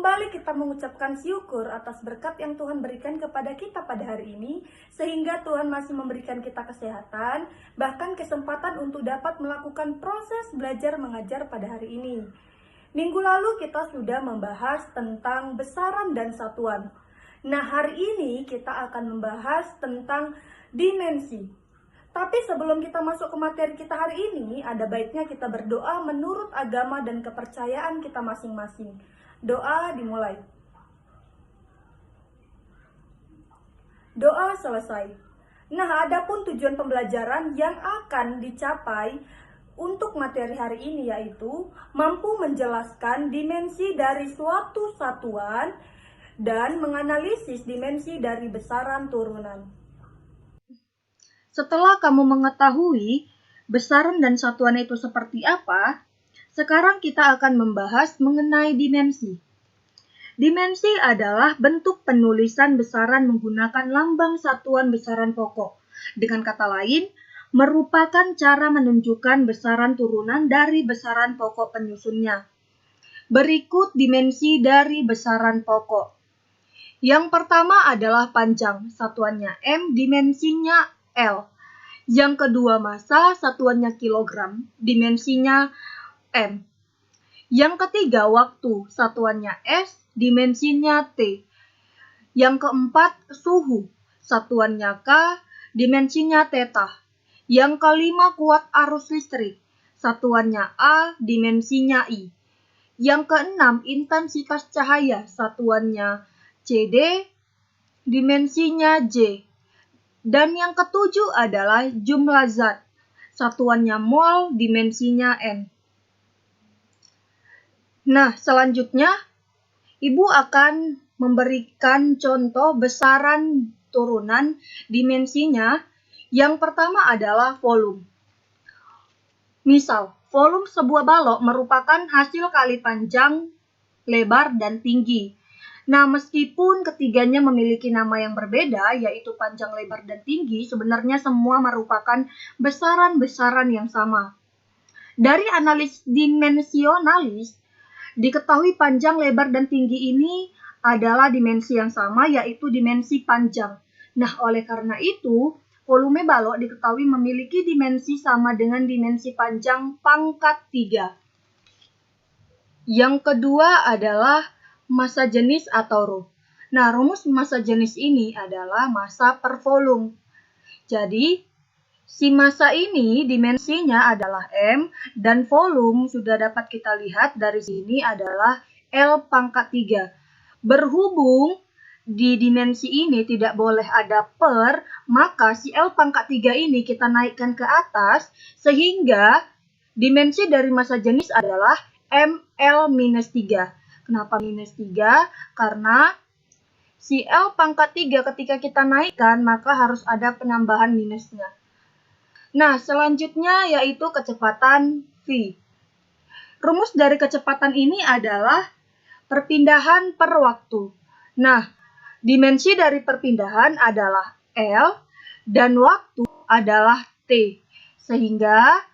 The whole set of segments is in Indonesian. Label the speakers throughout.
Speaker 1: kembali kita mengucapkan syukur atas berkat yang Tuhan berikan kepada kita pada hari ini, sehingga Tuhan masih memberikan kita kesehatan, bahkan kesempatan untuk dapat melakukan proses belajar mengajar pada hari ini. Minggu lalu kita sudah membahas tentang besaran dan satuan. Nah, hari ini kita akan membahas tentang dimensi. Tapi sebelum kita masuk ke materi kita hari ini, ada baiknya kita berdoa menurut agama dan kepercayaan kita masing-masing. Doa dimulai. Doa selesai. Nah, adapun tujuan pembelajaran yang akan dicapai untuk materi hari ini yaitu mampu menjelaskan dimensi dari suatu satuan dan menganalisis dimensi dari besaran turunan.
Speaker 2: Setelah kamu mengetahui besaran dan satuan itu seperti apa, sekarang kita akan membahas mengenai dimensi. Dimensi adalah bentuk penulisan besaran menggunakan lambang satuan besaran pokok. Dengan kata lain, merupakan cara menunjukkan besaran turunan dari besaran pokok penyusunnya. Berikut dimensi dari besaran pokok. Yang pertama adalah panjang, satuannya M, dimensinya L. Yang kedua massa, satuannya kilogram, dimensinya M. Yang ketiga waktu, satuannya S, dimensinya T. Yang keempat suhu, satuannya K, dimensinya theta. Yang kelima kuat arus listrik, satuannya A, dimensinya I. Yang keenam intensitas cahaya, satuannya CD, dimensinya J. Dan yang ketujuh adalah jumlah zat, satuannya mol, dimensinya N. Nah, selanjutnya Ibu akan memberikan contoh besaran turunan dimensinya. Yang pertama adalah volume. Misal, volume sebuah balok merupakan hasil kali panjang, lebar, dan tinggi. Nah, meskipun ketiganya memiliki nama yang berbeda, yaitu panjang, lebar, dan tinggi, sebenarnya semua merupakan besaran-besaran yang sama. Dari analis dimensionalis, diketahui panjang, lebar, dan tinggi ini adalah dimensi yang sama, yaitu dimensi panjang. Nah, oleh karena itu, volume balok diketahui memiliki dimensi sama dengan dimensi panjang pangkat 3. Yang kedua adalah massa jenis atau rho. Nah, rumus massa jenis ini adalah massa per volume. Jadi, si massa ini dimensinya adalah M dan volume sudah dapat kita lihat dari sini adalah L pangkat 3. Berhubung di dimensi ini tidak boleh ada per, maka si L pangkat 3 ini kita naikkan ke atas sehingga dimensi dari massa jenis adalah ML-3. Kenapa minus 3? Karena si L pangkat 3 ketika kita naikkan maka harus ada penambahan minusnya. Nah, selanjutnya yaitu kecepatan V. Rumus dari kecepatan ini adalah perpindahan per waktu. Nah, dimensi dari perpindahan adalah L dan waktu adalah T. Sehingga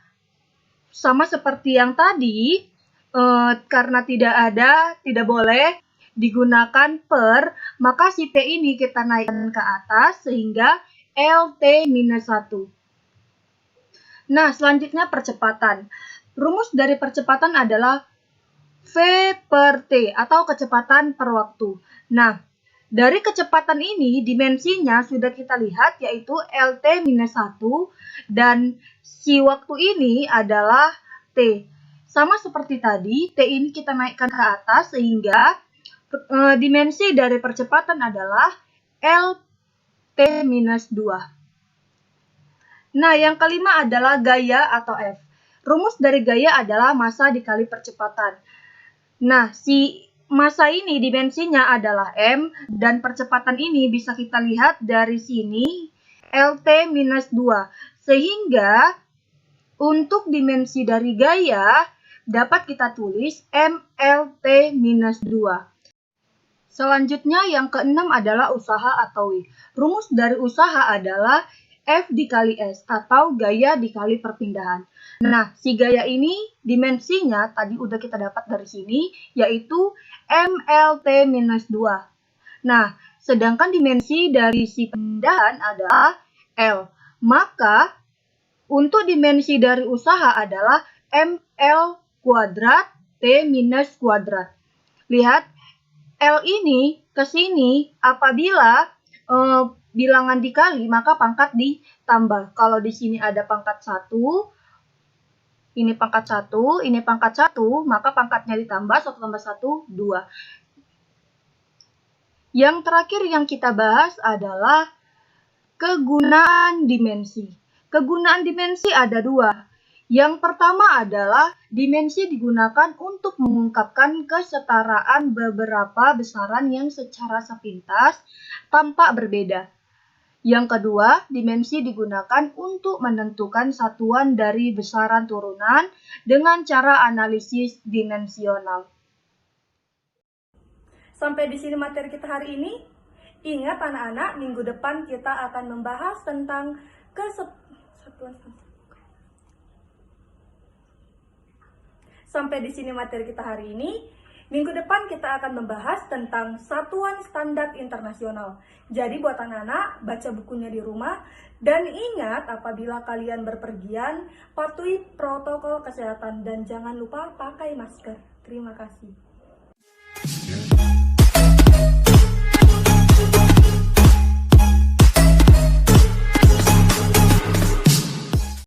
Speaker 2: sama seperti yang tadi, karena tidak boleh digunakan per, maka si T ini kita naikkan ke atas sehingga LT-1. Nah, selanjutnya percepatan. Rumus dari percepatan adalah V per T atau kecepatan per waktu. Nah, dari kecepatan ini dimensinya sudah kita lihat yaitu LT-1 dan si waktu ini adalah T. Sama seperti tadi, T ini kita naikkan ke atas sehingga dimensi dari percepatan adalah LT-2. Nah, yang kelima adalah gaya atau F. Rumus dari gaya adalah massa dikali percepatan. Nah, si massa ini dimensinya adalah M, dan percepatan ini bisa kita lihat dari sini, LT-2. Sehingga, untuk dimensi dari gaya, dapat kita tulis MLT-2. Selanjutnya, yang keenam adalah usaha atau W. Rumus dari usaha adalah F dikali S atau gaya dikali perpindahan. Nah, si gaya ini dimensinya tadi udah kita dapat dari sini, yaitu MLT-2. Nah, sedangkan dimensi dari si perpindahan adalah L. Maka, untuk dimensi dari usaha adalah ML kuadrat T minus kuadrat. Lihat, L ini ke sini apabila bilangan dikali, maka pangkat ditambah. Kalau di sini ada pangkat 1, ini pangkat 1, ini pangkat 1, maka pangkatnya ditambah, 1 tambah 1, 2. Yang terakhir yang kita bahas adalah kegunaan dimensi. Kegunaan dimensi ada 2. Yang pertama adalah dimensi digunakan untuk mengungkapkan kesetaraan beberapa besaran yang secara sepintas tampak berbeda. Yang kedua, dimensi digunakan untuk menentukan satuan dari besaran turunan dengan cara analisis dimensional.
Speaker 1: Sampai di sini materi kita hari ini. Ingat anak-anak, minggu depan kita akan membahas tentang Sampai di sini materi kita hari ini. Minggu depan kita akan membahas tentang satuan standar internasional. Jadi buat anak-anak, baca bukunya di rumah. Dan ingat, apabila kalian berpergian, patuhi protokol kesehatan dan jangan lupa pakai masker. Terima kasih.